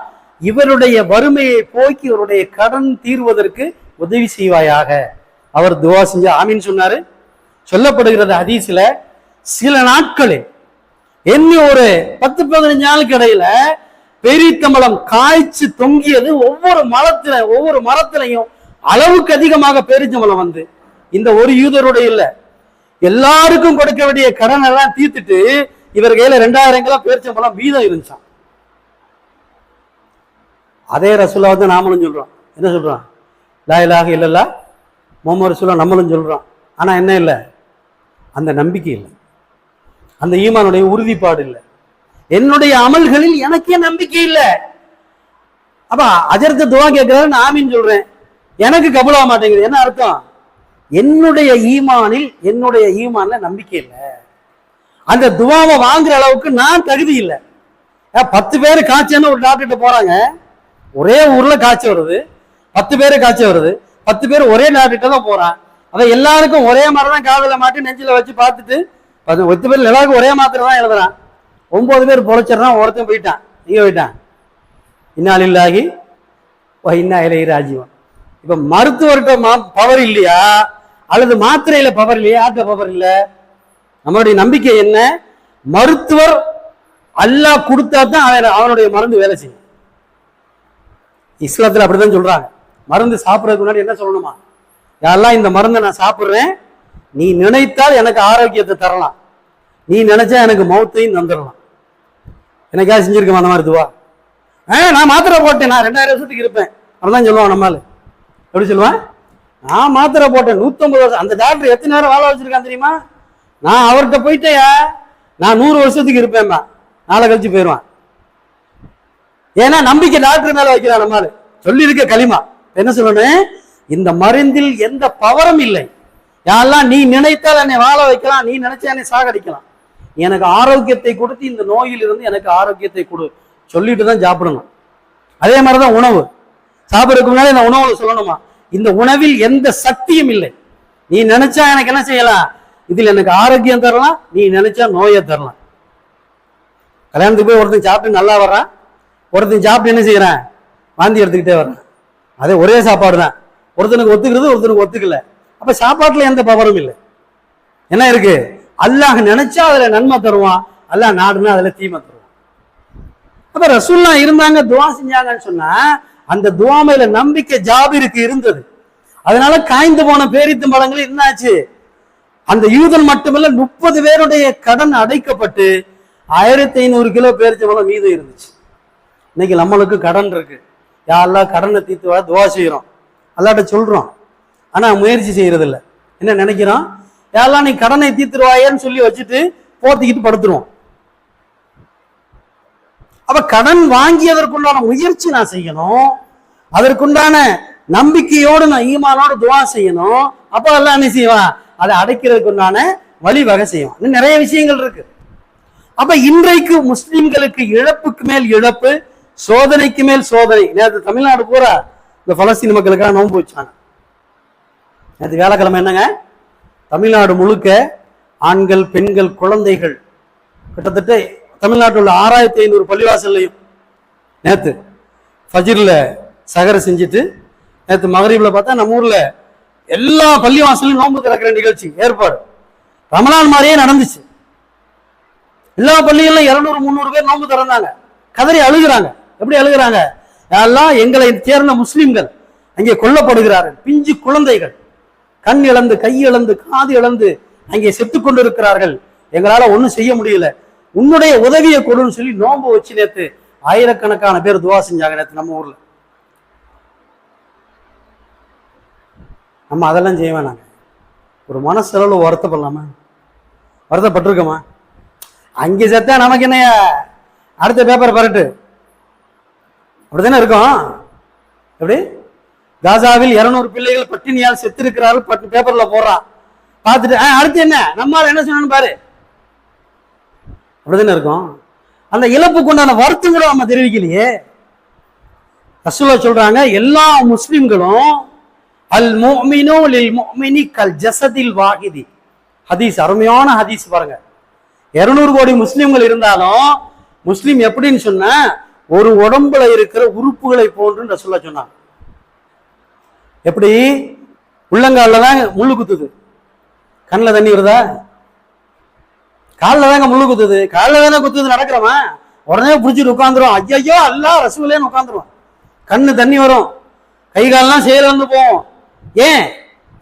இவருடைய வறுமையை போக்கி இவருடைய கடன் தீர்வதற்கு உதவி செய்வாயாக. அவர் துவா செஞ்சு ஆமீன் சொன்னாரு. சொல்லப்படுகிறது ஹதீஸ்ல, சில நாட்களில் என்ன ஒரு 10-15 நாளுக்கு இடையில பேரித்தம்பளம் காய்ச்சி தொங்கியது. ஒவ்வொரு மரத்திலையும் அளவுக்கு அதிகமாக பேரிச்சம்பளம் வந்து இந்த ஒரு யூதருடைய இல்ல, எல்லாருக்கும் கொடுக்க வேண்டிய கடன் எல்லாம் தீர்த்துட்டு இவர் கையில 2000 கிலோ பேரிச்சம்பளம் வீதம் இருந்துச்சான். அதே ரசூலுல்லாஹ் வந்து நாமளும் சொல்றோம். என்ன சொல்றோம்? லா இலாஹ இல்லல்லாஹ் முஹம்மது ரசூலுல்லாஹ் நம்மளும் சொல்றோம். ஆனா என்ன இல்லை? அந்த நம்பிக்கை இல்லை, அந்த ஈமானுடைய உறுதிப்பாடு இல்லை, என்னுடைய அமல்களில் எனக்கே நம்பிக்கை இல்லை. அப்ப அஜர்த்த துவா கேட்கிறாரு, நான் ஆமீன் சொல்றேன், எனக்கு கபூலாக மாட்டேங்குது. என்ன அர்த்தம்? என்னுடைய ஈமான்ல நம்பிக்கை இல்லை. அந்த துவாவை வாங்குற அளவுக்கு நான் தகுதி இல்லை. 10 பேர் காய்ச்சல்னு ஒரு டாக்டர்கிட்ட போறாங்க, ஒரே ஊர்ல காய்ச்சல் வருது, 10 பேர் காய்ச்சல் வருது, 10 பேர் ஒரே டாக்டர்கிட்ட தான் போறான். அவன் எல்லாருக்கும் ஒரே மாதிரி தான் காதுல மாட்டி நெஞ்சில வச்சு பார்த்துட்டு 10 பேர் எல்லாருக்கும் ஒரே மாத்திரை தான் எழுதுறான். 9 பேர் பொழைச்சிடறான், ஒருத்தன் போயிட்டான். இங்க போயிட்டான். இன்னாலில்லாஹி வ இன்னா இலைஹி ராஜிஊன். இப்ப மருத்துவர்கிட்ட பவர் இல்லையா அல்லது மாத்திரையில பவர் இல்லையா? யார்கிட்ட பவர் இல்லை? நம்மளுடைய நம்பிக்கை என்ன? மருத்துவர் அல்லாஹ் கொடுத்தா தான் அவனுடைய மருந்து வேலை செய்யும். இஸ்லாத்துல அப்படிதான் சொல்றாங்க. மருந்து சாப்பிடறதுக்கு முன்னாடி என்ன சொல்லணுமா? யாரெல்லாம் இந்த மருந்தை நான் சாப்பிடுறேன், நீ நினைத்தால் எனக்கு ஆரோக்கியத்தை தரலாம், நீ நினைச்சா எனக்கு மௌத்தையும் தந்துடலாம். எனக்கா செஞ்சிருக்கோம் அந்த மாதிரி துவா? நான் மாத்திரை போட்டேன், நான் 2000 வருஷத்துக்கு இருப்பேன் அப்படிதான் சொல்லுவான். நம்மால் எப்படி சொல்லுவான்? நான் மாத்திரை போட்டேன் 150 வருஷம். அந்த டாக்டர் எத்தனை நேரம் வாழ வச்சிருக்கான் தெரியுமா? நான் அவர்கிட்ட போயிட்டேயா, நான் 100 வருஷத்துக்கு இருப்பேன்பா, நாளை கழிச்சு போயிடுவான். ஏன்னா நம்பிக்கை டாக்டர் மேல வைக்கிறான். நம்மால் சொல்லி இருக்க களிமா என்ன சொல்லணும்? இந்த மருந்தில் எந்த பவரும் இல்லை. யாரெல்லாம் நீ நினைத்தால் என்னை வாழ வைக்கலாம், நீ நினைச்சா என்னை சாகடிக்கலாம், எனக்கு ஆரோக்கியத்தை கொடுத்து இந்த நோயில் இருந்து எனக்கு ஆரோக்கியத்தை கொடு சொல்லிட்டு தான் சாப்பிடணும். அதே மாதிரிதான் உணவு சாப்பிடறதுக்கு முன்னாடி இந்த உணவுல சொல்லணுமா, இந்த உணவில் எந்த சக்தியும் இல்லை, நீ நினைச்சா எனக்கு என்ன செய்யலாம், இதில் எனக்கு ஆரோக்கியம் தரலாம், நீ நினைச்சா நோயை தரலாம். கல்யாணத்துக்கு போய் ஒருத்தன் சாப்பிட்டு நல்லா வர்றான், ஒருத்தன் சாப்பிட்டு என்ன செய்யறான், வாந்தி எடுத்துக்கிட்டே வர்றான். அதே ஒரே சாப்பாடு தான், ஒருத்தனுக்கு ஒத்துக்கிறது ஒருத்தனுக்கு ஒத்துக்கல. அப்ப சாப்பாட்டுல எந்த பவரும் இல்லை. என்ன இருக்கு? அல்லாஹ் நினைச்சா அதுல நன்மை தருவான், அல்லாஹ் நாடுனா அதுல தீமை தருவான். அப்ப ரசூலுல்லாஹ் இருந்தாங்க, துவா செஞ்சாங்கன்னு சொன்னா அந்த துவா மேல நம்பிக்கை ஜாபிருக்கு இருந்தது. அதனால காய்ந்து போன பேரித்தும் பழங்கள் என்னாச்சு? அந்த யூதன் மட்டுமல்ல 30 பேருடைய கடன் அடைக்கப்பட்டு 1500 கிலோ பேரிச்சம்பழம் மீது இருந்துச்சு. இன்னைக்கு நம்மளுக்கு கடன் இருக்கு, யாரெல்லாம் கடனை தீர்த்து துவா செய்யறோம், அல்லாட்ட சொல்றோம், ஆனா முயற்சி செய்யறது இல்லை. என்ன நினைக்கிறோம்? யாரெல்லாம் நீ கடனை தீர்த்துருவாயேன்னு சொல்லி வச்சுட்டு போத்திக்கிட்டு படுத்துருவோம். அப்ப கடன் வாங்கியதற்குண்டான முயற்சி நான் செய்யணும், அதற்குண்டான நம்பிக்கையோடு நான் ஈமானோடு துவா செய்யணும். அப்ப எல்லாம் என்ன செய்வான்? அதை அடைக்கிறதுக்கு உண்டான வழிவகை செய்வான். இன்னும் நிறைய விஷயங்கள் இருக்கு. அப்ப இன்றைக்கு முஸ்லிம்களுக்கு இழப்புக்கு மேல் இழப்பு, சோதனைக்கு மேல் சோதனை. நேற்று தமிழ்நாடு பூரா இந்த பலஸ்தீன் மக்களுக்காக நோன்பு வச்சாங்க. நேற்று வியாழக்கிழமை என்னங்க, தமிழ்நாடு முழுக்க ஆண்கள் பெண்கள் குழந்தைகள் கிட்டத்தட்ட தமிழ்நாட்டில் உள்ள 6500 பள்ளிவாசல்லையும் நேற்று ஃபஜ்ர்ல சகர செஞ்சுட்டு நேற்று மகரிப்ல பார்த்தா நம்ம ஊர்ல எல்லா பள்ளிவாசலையும் நோன்பு திறக்கிற நிகழ்ச்சி ஏற்பாடு ரமலான் மாதிரியே நடந்துச்சு. எல்லா பள்ளிகளிலும் 200-300 பேர் நோன்பு திறந்தாங்க. கதறி அழுகிறாங்க. எப்படி அழுகிறாங்க? எல்லாம் எங்களை சேர்ந்த முஸ்லிம்கள் அங்கே கொல்லப்படுகிறார்கள், பிஞ்சு குழந்தைகள் கண் இழந்து கை இழந்து காது இழந்து அங்கே செத்து கொண்டு இருக்கிறார்கள், எங்களால ஒண்ணும் செய்ய முடியல, உன்னுடைய உதவியை கொடுன்னு சொல்லி நோன்பு வச்சு நேற்று ஆயிரக்கணக்கான பேர் துவா செஞ்சாங்க. நேற்று நம்ம ஊர்ல நம்ம அதெல்லாம் செய்ய வேணாங்க. ஒரு மனசளவு வருத்தப்படலாமா? வருத்தப்பட்டிருக்கோமா? அங்கே செத்தா நமக்கு என்னையா, அடுத்த பேப்பர் பரட்டு அப்படித்தானே இருக்கும். எப்படி காசாவில் 200 பிள்ளைகள் பட்டினியால் செத்திருக்கிறார்கள் பேப்பர்ல போடுறான். பார்த்துட்டு அடுத்து என்ன நம்மால என்ன சொன்னு பாரு, அப்படிதானே இருக்கும். அந்த இழப்புக்கு உண்டான வருத்தம் கூட நம்ம தெரிவிக்கலையே. ரசூலுல்லாஹ் சொல்றாங்க, எல்லா முஸ்லிம்களும் அல் முஃமினு லில் முஃமினி கல் ஜஸதில் வாஹிதி. ஹதீஸ், அருமையான ஹதீஸ் பாருங்க. 200 கோடி முஸ்லிம்கள் இருந்தாலும் முஸ்லிம் எப்படின்னு சொன்னா ஒரு உடம்புல இருக்கிற உறுப்புகளை போன்று ரசூலுல்லாஹ் சொன்னாங்க. எப்படி? உள்ளங்கால தான் முள்ளு குத்துது, கண்ணில் தண்ணி வருதா? காலில் தாங்க முள்ளு குத்துது, காலில் தானே குத்துது, நடக்கிறவன் உடனே பிடிச்சிட்டு உட்காந்துரும், ஐயோ அல்லாஹ் ரசூலேன்னு உட்காந்துருவான். கண்ணு தண்ணி வரும், கை காலெல்லாம் செயல் வந்து போவோம். ஏன்?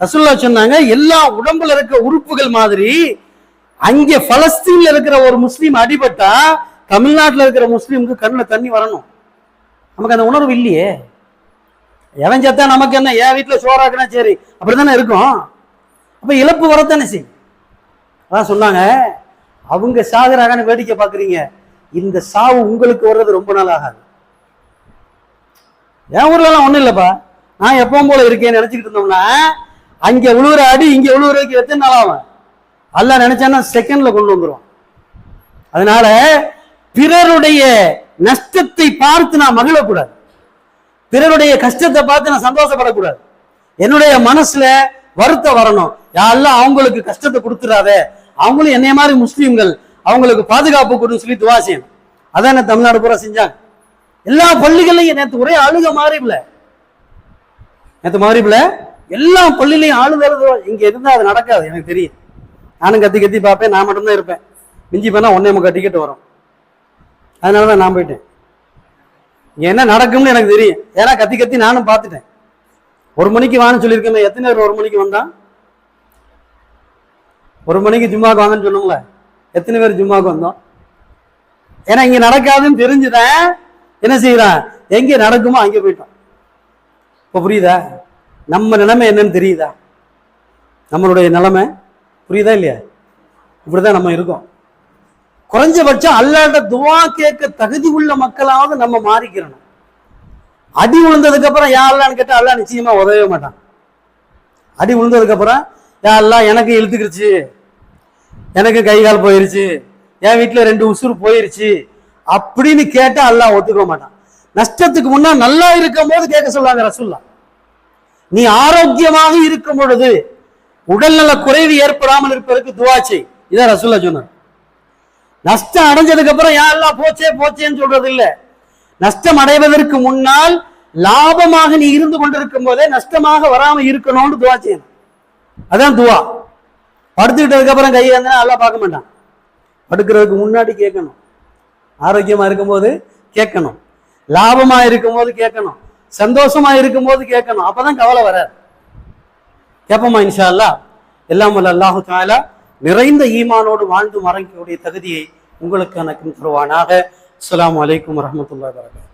ரசூலுல்லாஹ் சொன்னாங்க, எல்லா உடம்புல இருக்க உறுப்புகள் மாதிரி அங்கே பலஸ்தீன்ல இருக்கிற ஒரு முஸ்லீம் அடிபட்டா தமிழ்நாட்டில் இருக்கிற முஸ்லீமுக்கு கண்ணில் தண்ணி வரணும். நமக்கு அந்த உணர்வு இல்லையே. எவன் செத்தா நமக்கு என்ன, என் வீட்டில் சோறாக்குனா சரி, அப்படித்தானே இருக்கும். அப்ப இழப்பு வரத்தானே செய்யும். அதான் சொன்னாங்க, அவங்க சாகுறாங்கன்னு வேடிக்கை பாக்குறீங்க, இந்த சாவு உங்களுக்கு வர்றது ரொம்ப நாள் ஆகாது. என் ஊர்ல எல்லாம் ஒண்ணும் இல்லப்பா, நான் எப்பவும் போல இருக்கேன்னு நினைச்சுக்கிட்டு இருந்தோம்னா அங்க உழுவுற அடி இங்க உழுவுறதுக்கு எத்தனை நாள் ஆகும்? அல்லாஹ் நினைச்சான்னா செகண்ட்ல கொண்டு வந்துருவான். அதனால பிறருடைய நஷ்டத்தை பார்த்து நான் மகிழக்கூடாது, பிறருடைய கஷ்டத்தை பார்த்து நான் சந்தோஷப்படக்கூடாது. என்னுடைய மனசுல வருத்தம் வரணும், யாரெல்லாம் அவங்களுக்கு கஷ்டத்தை கொடுத்துடாத, அவங்களும் என்னைய மாதிரி முஸ்லீம்கள், அவங்களுக்கு பாதுகாப்பு கொடுன்னு சொல்லி துவா செய்யணும். அதான் தமிழ்நாடு பூரா செஞ்சாங்க. எல்லா பள்ளிகள்லையும் நேற்று ஒரே அழுக மாறிவில, நேற்று மாறிவில எல்லா பள்ளியிலையும் ஆளுதல். இங்க இருந்தா அது நடக்காது, எனக்கு தெரியும். நானும் கத்தி கத்தி பார்ப்பேன், நான் மட்டும்தான் இருப்பேன். மிஞ்சி போனா ஒன்னே முக்கா டிக்கெட் வரும். அதனாலதான் நான் போயிட்டேன். இங்க என்ன நடக்கும்னு எனக்கு தெரியும், ஏன்னா கத்தி கத்தி நானும் பார்த்துட்டேன். 1 மணிக்கு வான்னு சொல்லியிருக்கேன். எத்தனை பேர் 1 மணிக்கு வந்தான்? 1 மணிக்கு ஜும்மாக்கு வாங்கன்னு சொன்னோம்ல, எத்தனை பேர் ஜும்மாக்கு வந்தோம்? ஏன்னா இங்க நடக்காதுன்னு தெரிஞ்சுதான் என்ன செய்யறான், எங்க நடக்குமோ அங்கே போயிட்டோம். இப்ப புரியுதா நம்ம நிலைமை என்னன்னு தெரியுதா? நம்மளுடைய நிலைமை புரியுதா இல்லையா? இப்படிதான் நம்ம இருக்கோம். குறைஞ்சபட்சம் அல்லாஹ்ட்ட துவா கேட்க தகுதி உள்ள மக்களாவது நம்ம மாறிக்கிறோம். அடி விழுந்ததுக்கு அப்புறம் யா அல்லாஹ்னு கேட்டா அல்லாஹ் நிச்சயமா உதவவே மாட்டான். அடி விழுந்ததுக்கு அப்புறம் யா அல்லாஹ் எனக்கு இழுத்துக்கிருச்சு, எனக்கு கை கால் போயிருச்சு, என் வீட்டுல 2 உசுறு போயிருச்சு அப்படின்னு கேட்டா அல்லாஹ் ஒத்துக்க மாட்டான். நஷ்டத்துக்கு முன்னா நல்லா இருக்கும் போது கேட்க சொல்லாங்க ரசூலுல்லாஹ். நீ ஆரோக்கியமாக இருக்கும் பொழுது உடல்நல குறைவு ஏற்படாமல் இருப்பதற்கு துவா செய், இதான் ரசூலுல்லாஹ் சொன்னார். நஷ்டம் அடைஞ்சதுக்கு அப்புறம் யா அல்லாஹ் போச்சே போச்சேன்னு சொல்றது இல்ல. நஷ்டம் அடைவதற்கு முன்னால் லாபமாக நீ இருந்து கொண்டிருக்கும் போதே நஷ்டமாக வராம இருக்கணும்னு துவா செய்யணும். அதான் துவா. படுத்துக்கிட்டதுக்கு அப்புறம் கையை வந்தா அல்லாஹ் பார்க்க மாட்டான். படுக்கிறதுக்கு முன்னாடி கேட்கணும், ஆரோக்கியமா இருக்கும் போது கேட்கணும், லாபமா இருக்கும் போது கேட்கணும், சந்தோஷமா இருக்கும் போது கேட்கணும். அப்பதான் கவலை வராது. கேட்போமா இன்ஷா அல்லாஹ். எல்லாம் வல்ல அல்லாஹு தஆலா நிறைந்த ஈமானோடு வாழ்ந்து மறைக்கக்கூடிய தகுதியை உங்களுக்கு எனக்கும் தருவானாக. அஸ்ஸலாமு அலைக்கும் வரஹ்மத்துல்லாஹி வபரகாத்துஹு.